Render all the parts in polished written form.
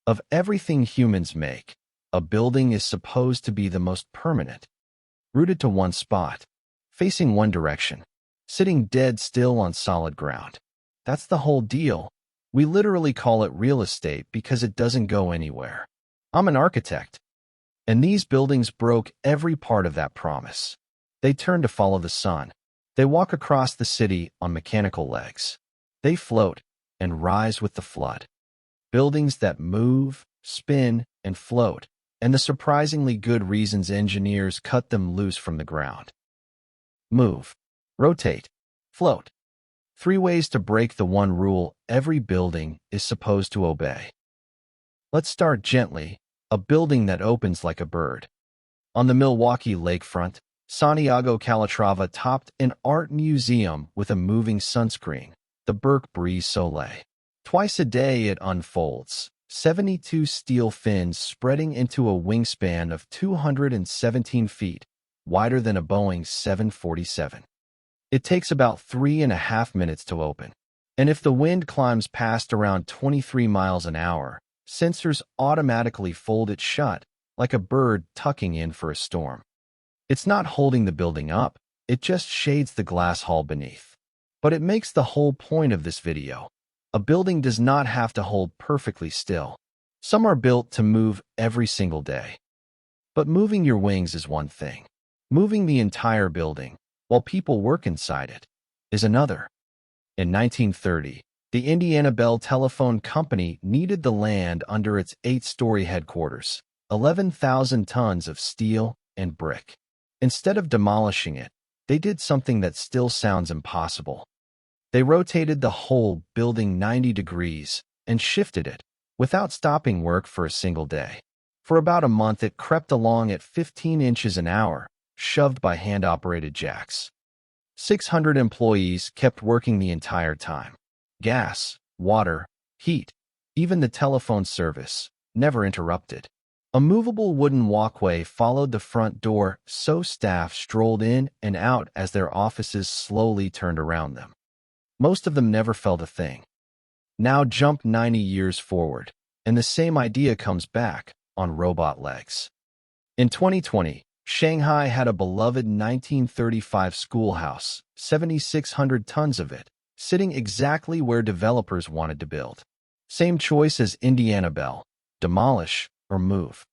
Of everything humans make, a building is supposed to be the most permanent, rooted to one spot, facing one direction, sitting dead still on solid ground. That's the whole deal. We literally call it real estate because it doesn't go anywhere. I'm an architect, and these buildings broke every part of that promise. They turn to follow the sun. They walk across the city on mechanical legs. They float and rise with the flood. Buildings that move, spin, and float, and the surprisingly good reasons engineers cut them loose from the ground. Move, rotate, float. 3 ways to break the one rule every building is supposed to obey. Let's start gently, a building that opens like a bird. On the Milwaukee lakefront, Santiago Calatrava topped an art museum with a moving sunscreen, the Burke Brise Soleil. Twice a day it unfolds, 72 steel fins spreading into a wingspan of 217 feet, wider than a Boeing 747. It takes about 3.5 minutes to open. And if the wind climbs past around 23 miles an hour, sensors automatically fold it shut, like a bird tucking in for a storm. It's not holding the building up, it just shades the glass hull beneath. But it makes the whole point of this video. A building does not have to hold perfectly still. Some are built to move every single day. But moving your wings is one thing. Moving the entire building, while people work inside it, is another. In 1930, the Indiana Bell Telephone Company needed the land under its 8-story headquarters, 11,000 tons of steel and brick. Instead of demolishing it, they did something that still sounds impossible. They rotated the whole building 90 degrees and shifted it, without stopping work for a single day. For about a month it crept along at 15 inches an hour, shoved by hand-operated jacks. 600 employees kept working the entire time. Gas, water, heat, even the telephone service, never interrupted. A movable wooden walkway followed the front door, so staff strolled in and out as their offices slowly turned around them. Most of them never felt a thing. Now jump 90 years forward, and the same idea comes back, on robot legs. In 2020, Shanghai had a beloved 1935 schoolhouse, 7,600 tons of it, sitting exactly where developers wanted to build. Same choice as Indiana Bell, demolish or move.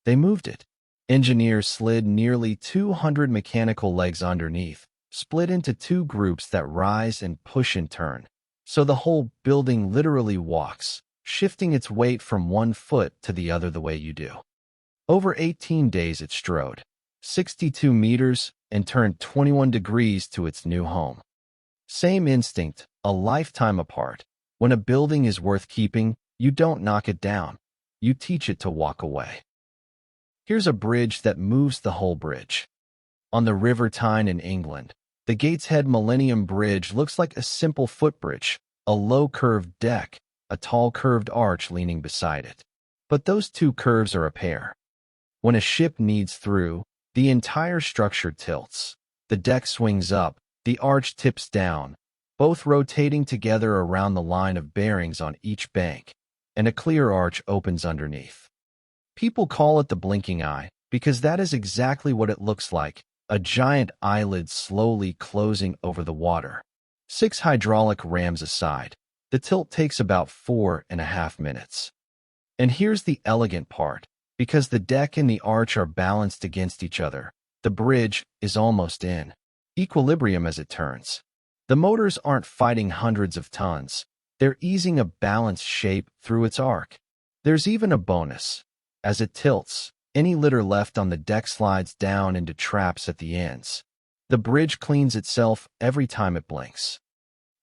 They moved it. Engineers slid nearly 200 mechanical legs underneath, split into 2 groups that rise and push in turn. So the whole building literally walks, shifting its weight from one foot to the other the way you do. Over 18 days it strode, 62 meters, and turned 21 degrees to its new home. Same instinct, a lifetime apart. When a building is worth keeping, you don't knock it down. You teach it to walk away. Here's a bridge that moves the whole bridge. On the River Tyne in England, the Gateshead Millennium Bridge looks like a simple footbridge, a low curved deck, a tall curved arch leaning beside it. But those 2 curves are a pair. When a ship needs through, the entire structure tilts. The deck swings up, the arch tips down, both rotating together around the line of bearings on each bank, and a clear arch opens underneath. People call it the blinking eye because that is exactly what it looks like, a giant eyelid slowly closing over the water. 6 hydraulic rams aside, the tilt takes about 4.5 minutes. And here's the elegant part. Because the deck and the arch are balanced against each other, the bridge is almost in equilibrium as it turns. The motors aren't fighting hundreds of tons. They're easing a balanced shape through its arc. There's even a bonus. As it tilts, any litter left on the deck slides down into traps at the ends. The bridge cleans itself every time it blinks.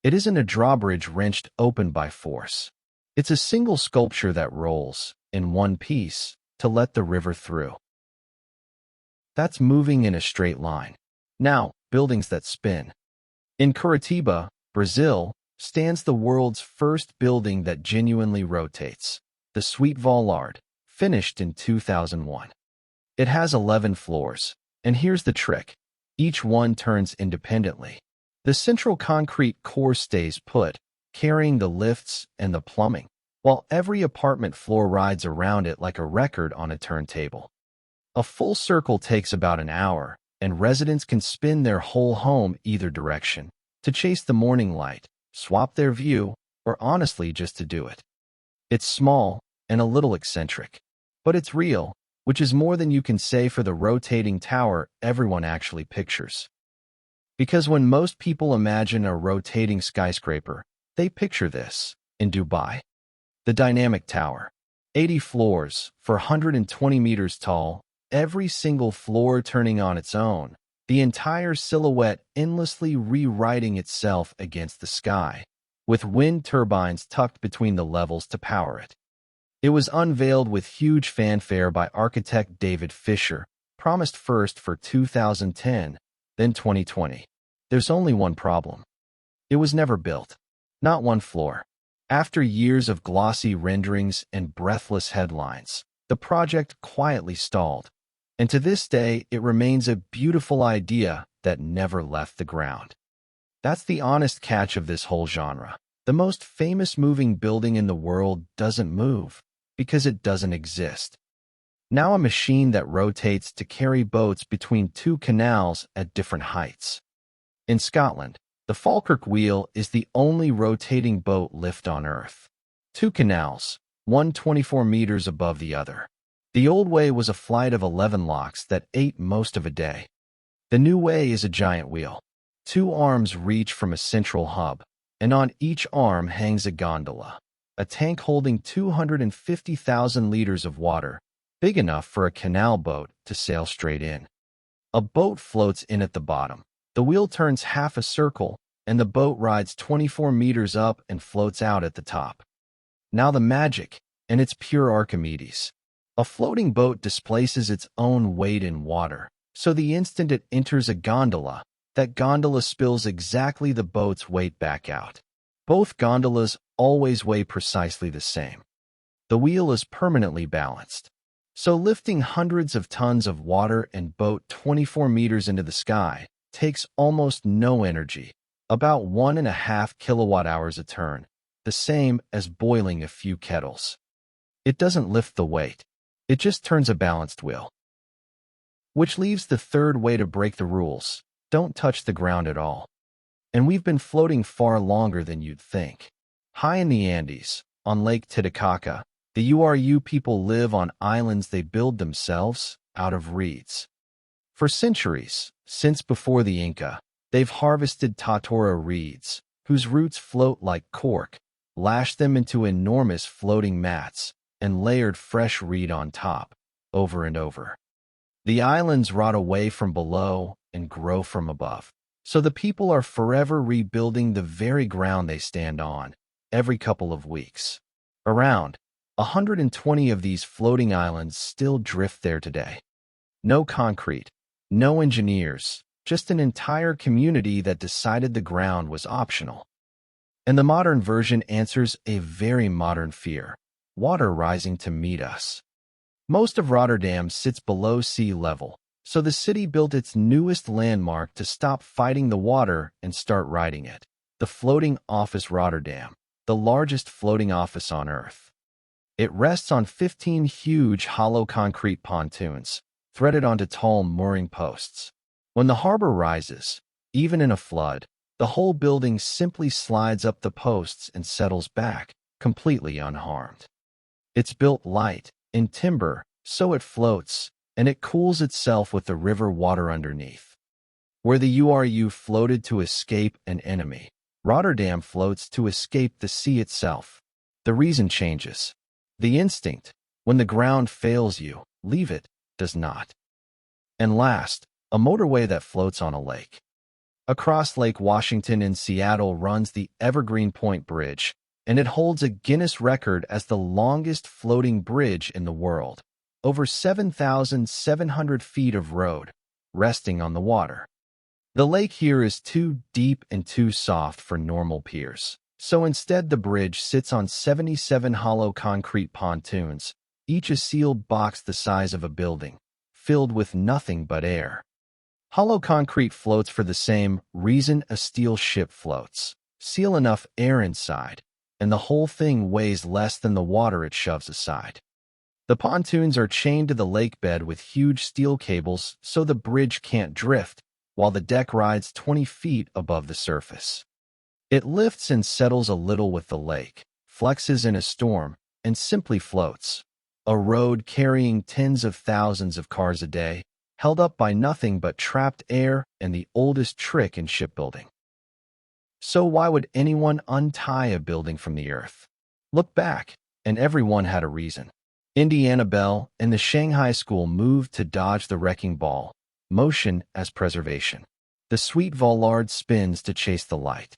It isn't a drawbridge wrenched open by force. It's a single sculpture that rolls, in one piece, to let the river through. That's moving in a straight line. Now, buildings that spin. In Curitiba, Brazil, stands the world's first building that genuinely rotates, the Suite Vollard, finished in 2001. It has 11 floors, and here's the trick. Each one turns independently. The central concrete core stays put, carrying the lifts and the plumbing, while every apartment floor rides around it like a record on a turntable. A full circle takes about an hour, and residents can spin their whole home either direction, to chase the morning light, swap their view, or honestly just to do it. It's small and a little eccentric, but it's real, which is more than you can say for the rotating tower everyone actually pictures. Because when most people imagine a rotating skyscraper, they picture this, in Dubai. The dynamic tower, 80 floors, for 120 meters tall, every single floor turning on its own, the entire silhouette endlessly rewriting itself against the sky, with wind turbines tucked between the levels to power it. It was unveiled with huge fanfare by architect David Fisher, promised first for 2010, then 2020. There's only one problem. It was never built. Not one floor. After years of glossy renderings and breathless headlines, the project quietly stalled, and to this day it remains a beautiful idea that never left the ground. That's the honest catch of this whole genre. The most famous moving building in the world doesn't move, because it doesn't exist. Now a machine that rotates to carry boats between two canals at different heights. In Scotland, the Falkirk Wheel is the only rotating boat lift on Earth. Two canals, one 24 meters above the other. The old way was a flight of 11 locks that ate most of a day. The new way is a giant wheel. Two arms reach from a central hub, and on each arm hangs a gondola, a tank holding 250,000 liters of water, big enough for a canal boat to sail straight in. A boat floats in at the bottom. The wheel turns half a circle, and the boat rides 24 meters up and floats out at the top. Now the magic, and it's pure Archimedes. A floating boat displaces its own weight in water, so the instant it enters a gondola, that gondola spills exactly the boat's weight back out. Both gondolas always weigh precisely the same. The wheel is permanently balanced. So lifting hundreds of tons of water and boat 24 meters into the sky takes almost no energy, about 1.5 kilowatt-hours a turn, the same as boiling a few kettles. It doesn't lift the weight. It just turns a balanced wheel. Which leaves the third way to break the rules. Don't touch the ground at all. And we've been floating far longer than you'd think. High in the Andes, on Lake Titicaca, the Uru people live on islands they build themselves out of reeds. For centuries, since before the Inca, they've harvested tatora reeds, whose roots float like cork, lashed them into enormous floating mats, and layered fresh reed on top, over and over. The islands rot away from below and grow from above, so the people are forever rebuilding the very ground they stand on, every couple of weeks. Around 120 of these floating islands still drift there today. No concrete, no engineers, just an entire community that decided the ground was optional. And the modern version answers a very modern fear: water rising to meet us. Most of Rotterdam sits below sea level, so the city built its newest landmark to stop fighting the water and start riding it: the Floating Office Rotterdam, the largest floating office on Earth. It rests on 15 huge hollow concrete pontoons, threaded onto tall mooring posts. When the harbor rises, even in a flood, the whole building simply slides up the posts and settles back, completely unharmed. It's built light, in timber, so it floats, and it cools itself with the river water underneath. Where the Uru floated to escape an enemy, Rotterdam floats to escape the sea itself. The reason changes. The instinct, when the ground fails you, leave it, does not. And last, a motorway that floats on a lake. Across Lake Washington in Seattle runs the Evergreen Point Bridge, and it holds a Guinness record as the longest floating bridge in the world. Over 7,700 feet of road, resting on the water. The lake here is too deep and too soft for normal piers, so instead the bridge sits on 77 hollow concrete pontoons, each a sealed box the size of a building, filled with nothing but air. Hollow concrete floats for the same reason a steel ship floats: seal enough air inside, and the whole thing weighs less than the water it shoves aside. The pontoons are chained to the lake bed with huge steel cables so the bridge can't drift, while the deck rides 20 feet above the surface. It lifts and settles a little with the lake, flexes in a storm, and simply floats. A road carrying tens of thousands of cars a day, held up by nothing but trapped air and the oldest trick in shipbuilding. So why would anyone untie a building from the earth? Look back, and everyone had a reason. Indiana Bell and the Shanghai school moved to dodge the wrecking ball, motion as preservation. The sweet Vollard spins to chase the light.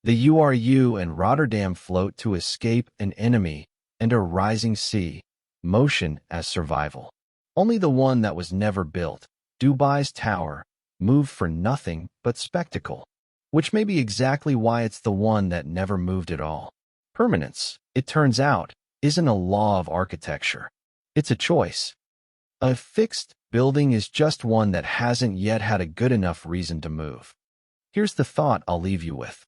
The Uru and Rotterdam float to escape an enemy and a rising sea, motion as survival. Only the one that was never built, Dubai's tower, moved for nothing but spectacle, which may be exactly why it's the one that never moved at all. Permanence, it turns out, isn't a law of architecture. It's a choice. A fixed building is just one that hasn't yet had a good enough reason to move. Here's the thought I'll leave you with.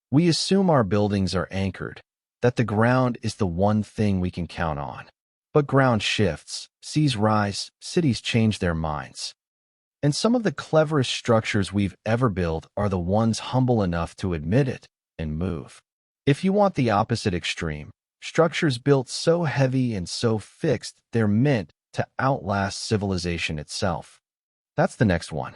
We assume our buildings are anchored, that the ground is the one thing we can count on. But ground shifts, seas rise, cities change their minds. And some of the cleverest structures we've ever built are the ones humble enough to admit it and move. If you want the opposite extreme, structures built so heavy and so fixed they're meant to outlast civilization itself. That's the next one.